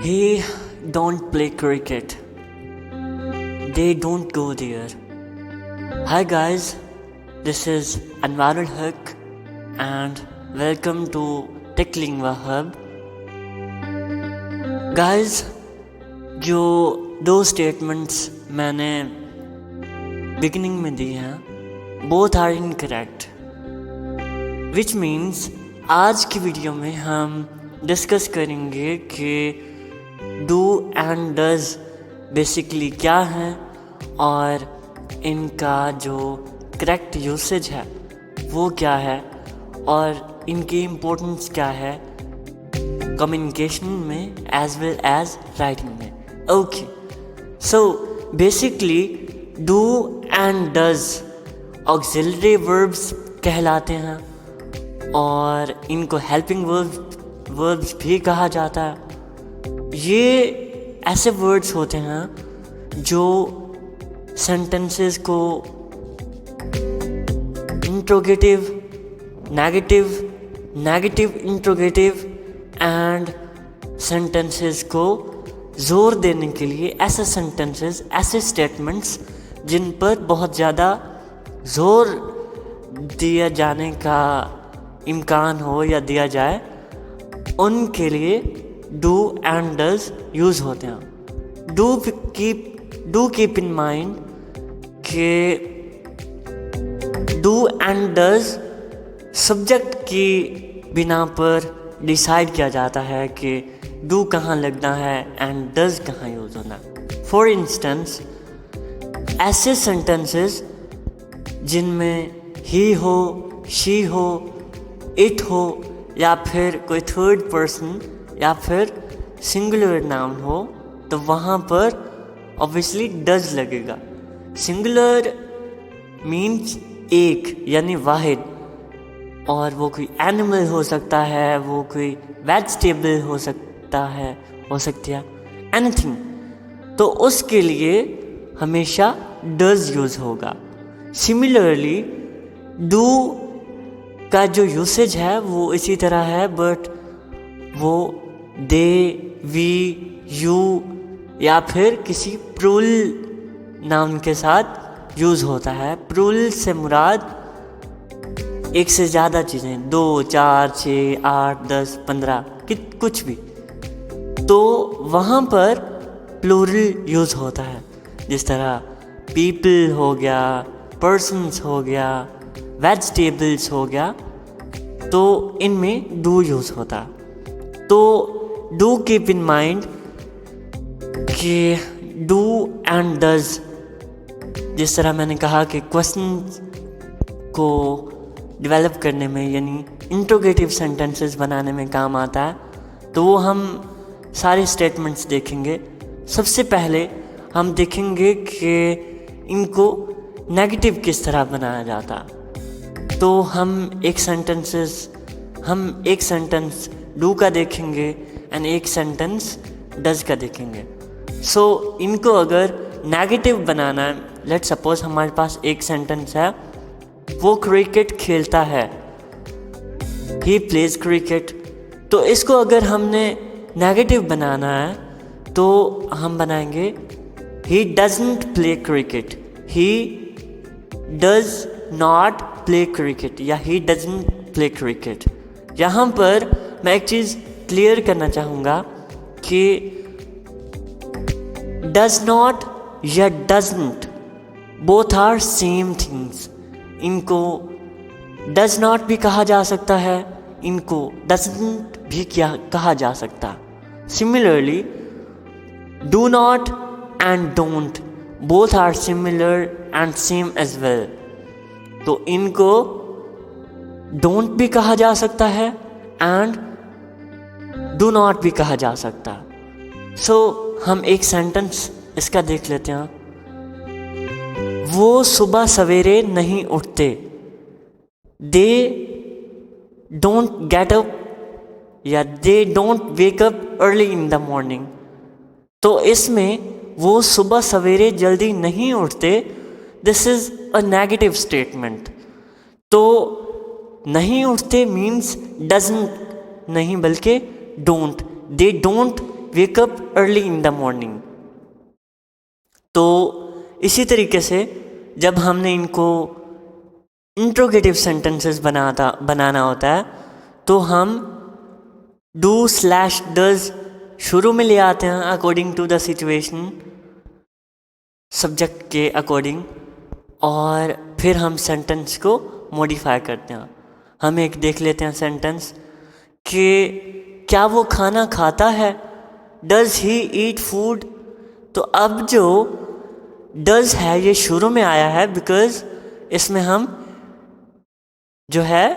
He don't play cricket. They don't go there. Hi guys, this is Anwarul Haq and welcome to Techlingua Hub. Guys, जो दो statements मैंने beginning में दी हैं both are incorrect, which means आज की video में हम डिस्कस करेंगे कि डू एंड डज बेसिकली क्या है और इनका जो करेक्ट यूसेज है वो क्या है और इनकी इम्पोर्टेंस क्या है कम्युनिकेशन में एज वेल एज राइटिंग में. Okay, so basically do and does auxiliary verbs कहलाते हैं और इनको हेल्पिंग वर्ब्स भी कहा जाता है. ये ऐसे वर्ड्स होते हैं जो सेंटेंसेस को interrogative, negative interrogative and sentences को जोर देने के लिए ऐसे सेंटेंसेस, ऐसे स्टेटमेंट्स जिन पर बहुत ज़्यादा जोर दिया जाने का इम्कान हो या दिया जाए, उनके लिए डू एंड डज यूज़ होते हैं. डू कीप इन माइंड कि डू एंड डज सब्जेक्ट की बिना पर डिसाइड किया जाता है कि डू कहाँ लगना है एंड डज कहाँ यूज़ होना. फॉर इंस्टेंस, ऐसे सेंटेंसेस जिनमें ही हो, शी हो, इट हो या फिर कोई थर्ड पर्सन या फिर सिंगुलर नाउन हो तो वहाँ पर ऑब्वियसली डज लगेगा. सिंगुलर मीन्स एक यानी वाहिद, और वो कोई एनिमल हो सकता है, वो कोई वेजिटेबल हो सकता है, हो सकती है एनीथिंग, तो उसके लिए हमेशा डज यूज़ होगा. सिमिलरली डू का जो यूसेज है वो इसी तरह है, बट वो दे, वी, यू या फिर किसी प्लूरल नाउन के साथ यूज़ होता है. प्लूरल से मुराद एक से ज़्यादा चीज़ें, 2, 4, 6, 8, 10, 15 कुछ भी, तो वहाँ पर प्लूरल यूज़ होता है. जिस तरह पीपल हो गया, पर्सन्स हो गया, वेजिटेबल्स हो गया, तो इनमें डू यूज़ होता. तो डू कीप इन माइंड कि डू एंड डज, जिस तरह मैंने कहा कि क्वेश्चन को डेवलप करने में यानी इंट्रोगेटिव सेंटेंसेस बनाने में काम आता है, तो वो हम सारे स्टेटमेंट्स देखेंगे. सबसे पहले हम देखेंगे कि इनको नेगेटिव किस तरह बनाया जाता. तो हम एक सेंटेंस डू का देखेंगे एंड एक सेंटेंस डज का देखेंगे. सो इनको अगर नेगेटिव बनाना है, लेट्स सपोज हमारे पास एक सेंटेंस है, वो क्रिकेट खेलता है, ही प्लेज क्रिकेट, तो इसको अगर हमने नेगेटिव बनाना है तो हम बनाएंगे he doesn't play cricket, he does not play cricket या ही डजंट प्ले क्रिकेट. यहाँ पर मैं एक चीज़ क्लियर करना चाहूँगा कि डज नॉट या doesn't both are same things. इनको डज नॉट भी कहा जा सकता है, इनको डजंट भी कहा जा सकता. Similarly do not and don't both are similar and same as well. तो इनको डोंट भी कहा जा सकता है एंड डू नॉट भी कहा जा सकता. सो हम एक सेंटेंस इसका देख लेते हैं. वो सुबह सवेरे नहीं उठते, दे डोंट गेट अप या they don't wake up early in the morning. तो इसमें वो सुबह सवेरे जल्दी नहीं उठते, this is a negative statement. तो नहीं उठते मीन्स डजंट नहीं बल्कि don't. They don't wake up early in the morning. तो इसी तरीके से जब हमने इनको इंट्रोगेटिव सेंटेंसेस बनाना होता है तो हम डू स्लैश डज शुरू में ले आते हैं according to the situation, subject के अकॉर्डिंग, और फिर हम सेंटेंस को मॉडिफाई करते हैं। हम एक देख लेते हैं सेंटेंस कि क्या वो खाना खाता है, डज ही ईट फूड। तो अब जो डज है ये शुरू में आया है बिकॉज इसमें हम जो है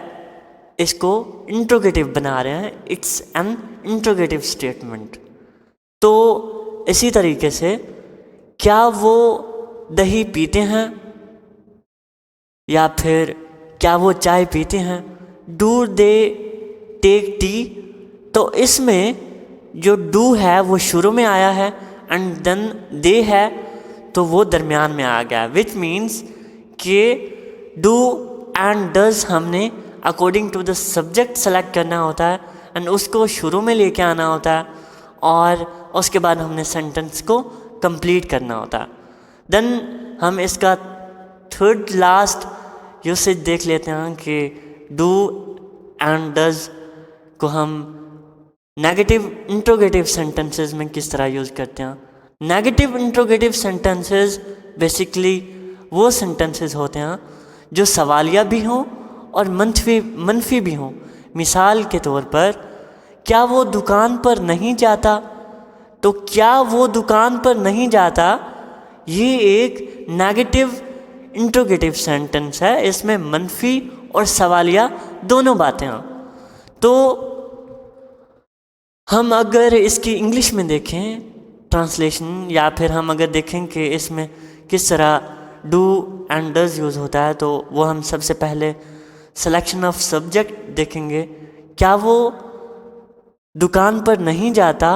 इसको इंट्रोगेटिव बना रहे हैं, इट्स एन इंट्रोगेटिव स्टेटमेंट। तो इसी तरीके से क्या वो दही पीते हैं या फिर क्या वो चाय पीते हैं, डू दे टेक टी। तो इसमें जो डू है वो शुरू में आया है एंड देन दे है तो वो दरमियान में आ गया, विच मीन्स कि डू एंड डज हमने according to the subject select करना होता है एंड उसको शुरू में लेके आना होता है और उसके बाद हमने सेंटेंस को कंप्लीट करना होता है। देन हम इसका थर्ड लास्ट यूसेज देख लेते हैं कि डू एंड डज को हम नेगेटिव इंट्रोगेटिव सेंटेंसेस में किस तरह यूज़ करते हैं। नेगेटिव इंट्रोगेटिव सेंटेंसेस बेसिकली वो सेंटेंसेस होते हैं जो सवालिया भी हों और मनफी भी हों। मिसाल के तौर पर क्या वो दुकान पर नहीं जाता, तो क्या वो दुकान पर नहीं जाता ये एक नेगेटिव इंट्रोगेटिव सेंटेंस है, इसमें मनफी और सवालिया दोनों बातें हैं। तो हम अगर इसकी इंग्लिश में देखें ट्रांसलेशन, या फिर हम अगर देखें कि इसमें किस तरह डू एंड डज यूज़ होता है, तो वो हम सबसे पहले सिलेक्शन ऑफ सब्जेक्ट देखेंगे। क्या वो दुकान पर नहीं जाता,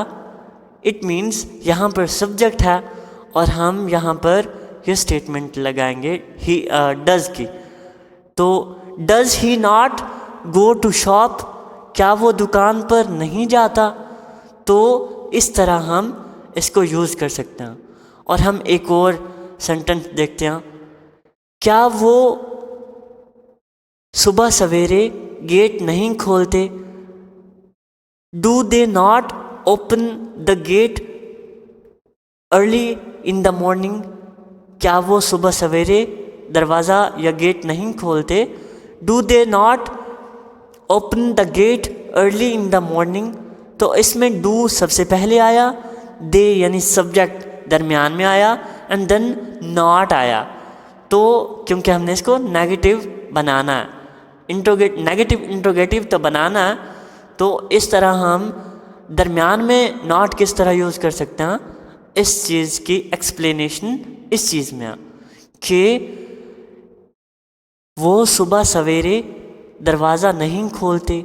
इट मीन्स यहाँ पर सब्जेक्ट है और हम यहाँ पर ये स्टेटमेंट लगाएंगे ही डज की। तो does he not go to shop, क्या वो दुकान पर नहीं जाता। तो इस तरह हम इसको यूज़ कर सकते हैं। और हम एक और सेंटेंस देखते हैं, क्या वो सुबह सवेरे गेट नहीं खोलते, do they not open the gate early in the morning. क्या वो सुबह सवेरे दरवाज़ा या गेट नहीं खोलते, do they not open the gate early in the morning. तो इसमें डू सबसे पहले आया, दे यानी सब्जेक्ट दरमियान में आया एंड देन नॉट आया। तो क्योंकि हमने इसको नेगेटिव बनाना है, नेगेटिव इंट्रोगेटिव तो बनाना है, तो इस तरह हम दरमियान में नॉट किस तरह यूज़ कर सकते हैं, इस चीज़ की एक्सप्लेनेशन इस चीज़ में है कि वो सुबह सवेरे दरवाज़ा नहीं खोलते,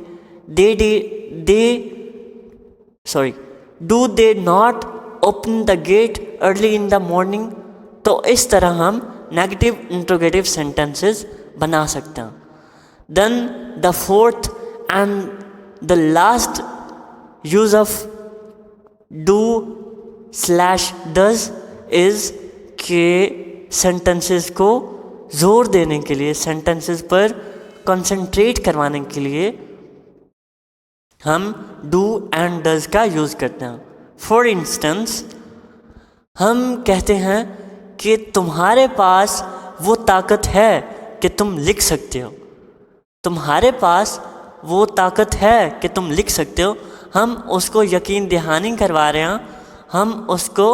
do they not open the gate early in the morning. तो इस तरह हम नेगेटिव इंट्रोगेटिव सेंटेंसेस बना सकते हैं। Then the fourth and the last use of do slash does is के सेंटेंसेस को जोर देने के लिए, सेंटेंसेस पर कंसंट्रेट करवाने के लिए हम डू एंड डज का यूज़ करते हैं। फॉर इंस्टेंस हम कहते हैं कि तुम्हारे पास वो ताकत है कि तुम लिख सकते हो, तुम्हारे पास वो ताकत है कि तुम लिख सकते हो। हम उसको यकीन दहानी करवा रहे हैं, हम उसको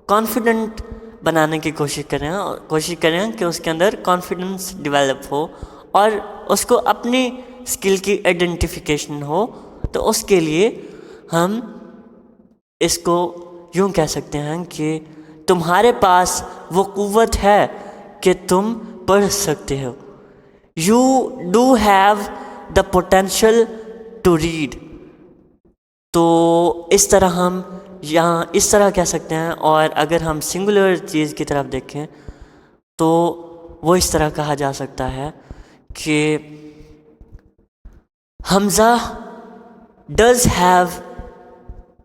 कॉन्फिडेंट बनाने की कोशिश कर रहे हैं कि उसके अंदर कॉन्फिडेंस डेवलप हो और उसको अपनी स्किल की आइडेंटिफिकेशन हो। तो उसके लिए हम इसको यूँ कह सकते हैं कि तुम्हारे पास वो कुव्वत है कि तुम पढ़ सकते हो, you do have the potential to read. तो इस तरह हम यहाँ इस तरह कह सकते हैं। और अगर हम सिंगुलर चीज़ की तरफ देखें तो वो इस तरह कहा जा सकता है कि Hamza does have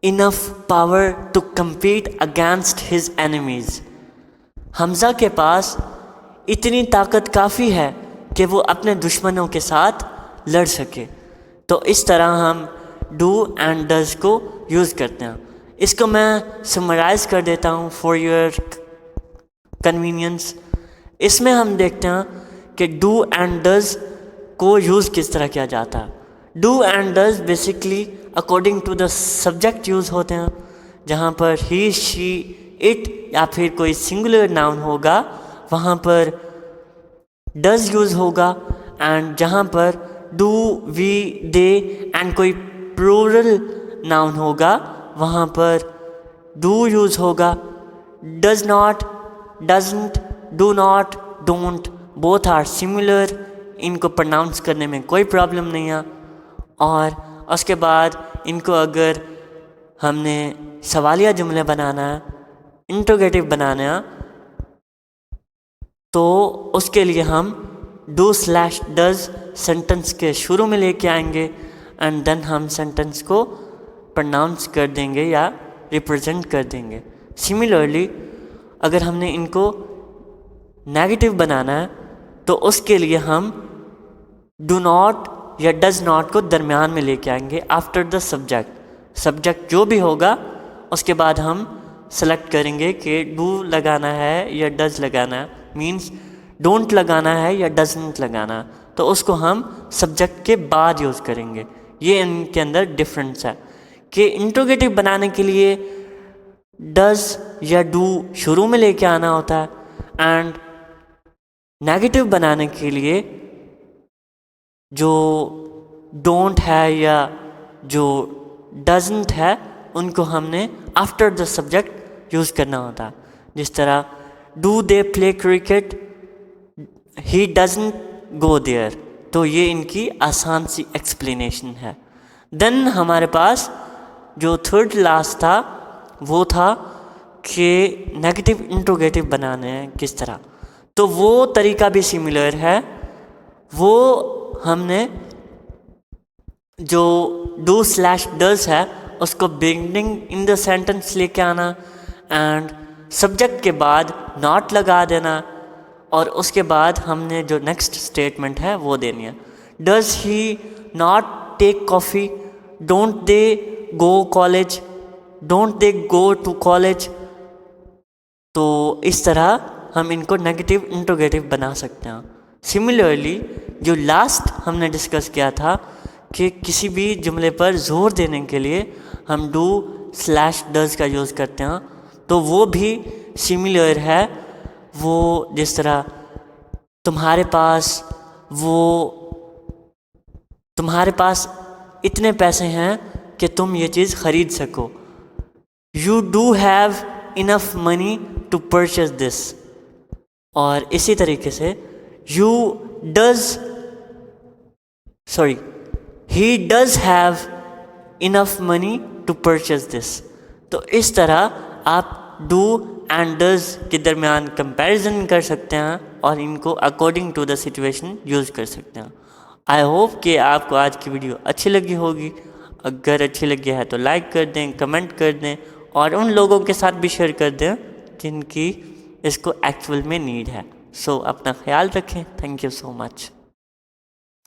enough power to compete against his enemies. Hamza के पास इतनी ताकत काफ़ी है कि वो अपने दुश्मनों के साथ लड़ सके। तो इस तरह हम डू एंड डज को यूज़ करते हैं। इसको मैं समराइज़ कर देता हूँ फॉर योर कन्वीनियंस। इसमें हम देखते हैं कि डू एंड डज को यूज़ किस तरह किया जाता है। Do and does basically according to the subject use होते हैं, जहाँ पर ही, शी, इट या फिर कोई सिंगुलर नाउन होगा वहाँ पर डज यूज़ होगा, एंड जहाँ पर डू, वी, दे एंड कोई प्लूरल नाउन होगा वहाँ पर डू यूज़ होगा। Does not, doesn't, do not, don't both are similar, इनको प्रोनाउंस करने में कोई प्रॉब्लम नहीं है। और उसके बाद इनको अगर हमने सवालिया जुमले बनाना है, इंट्रोगेटिव बनाना है, तो उसके लिए हम डू स्लैश डज सेंटेंस के शुरू में लेके आएंगे एंड देन हम सेंटेंस को प्रोनाउंस कर देंगे या रिप्रेजेंट कर देंगे। सिमिलरली अगर हमने इनको नेगेटिव बनाना है तो उसके लिए हम डू नॉट या डज नॉट को दरमियान में लेके आएंगे आफ्टर द सब्जेक्ट। सब्जेक्ट जो भी होगा उसके बाद हम सेलेक्ट करेंगे कि डू लगाना है या डज लगाना है, मीन्स डोंट लगाना है या डजंट लगाना, तो उसको हम सब्जेक्ट के बाद यूज़ करेंगे। ये इनके अंदर डिफरेंस है कि इंट्रोगेटिव बनाने के लिए डज या डू शुरू में लेके आना होता है, एंड नेगेटिव बनाने के लिए जो डोंट है या जो डजंट है उनको हमने आफ्टर द सब्जेक्ट यूज़ करना होता है। जिस तरह do they play cricket, he doesn't go there, तो ये इनकी आसान सी एक्सप्लेनेशन है। देन हमारे पास जो थर्ड लास्ट था वो था कि नेगेटिव इंट्रोगेटिव बनाने हैं किस तरह, तो वो तरीका भी सिमिलर है। वो हमने जो डू स्लैश डज है उसको बिगिनिंग इन द सेंटेंस लेके आना एंड सब्जेक्ट के बाद नॉट लगा देना, और उसके बाद हमने जो नेक्स्ट स्टेटमेंट है वो देनी है। Does he not take coffee, don't they go college, don't they go to college. तो इस तरह हम इनको नेगेटिव इंट्रोगेटिव बना सकते हैं। सिमिलरली जो लास्ट हमने डिस्कस किया था कि किसी भी जुमले पर ज़ोर देने के लिए हम डू स्लैश डज का यूज़ करते हैं, तो वो भी सिमिलर है। वो जिस तरह तुम्हारे पास इतने पैसे हैं कि तुम ये चीज़ ख़रीद सको। You do have enough money to purchase this. और इसी तरीके से ही does have enough money to purchase this. तो इस तरह आप डू एंड डज के दरमियान कंपैरिजन कर सकते हैं और इनको according to the situation use कर सकते हैं। आई होप कि आपको आज की वीडियो अच्छी लगी होगी। अगर अच्छी लगी है तो लाइक कर दें, कमेंट कर दें और उन लोगों के साथ भी शेयर कर दें जिनकी इसको एक्चुअल में नीड है। सो अपना ख्याल रखें। Thank you so much.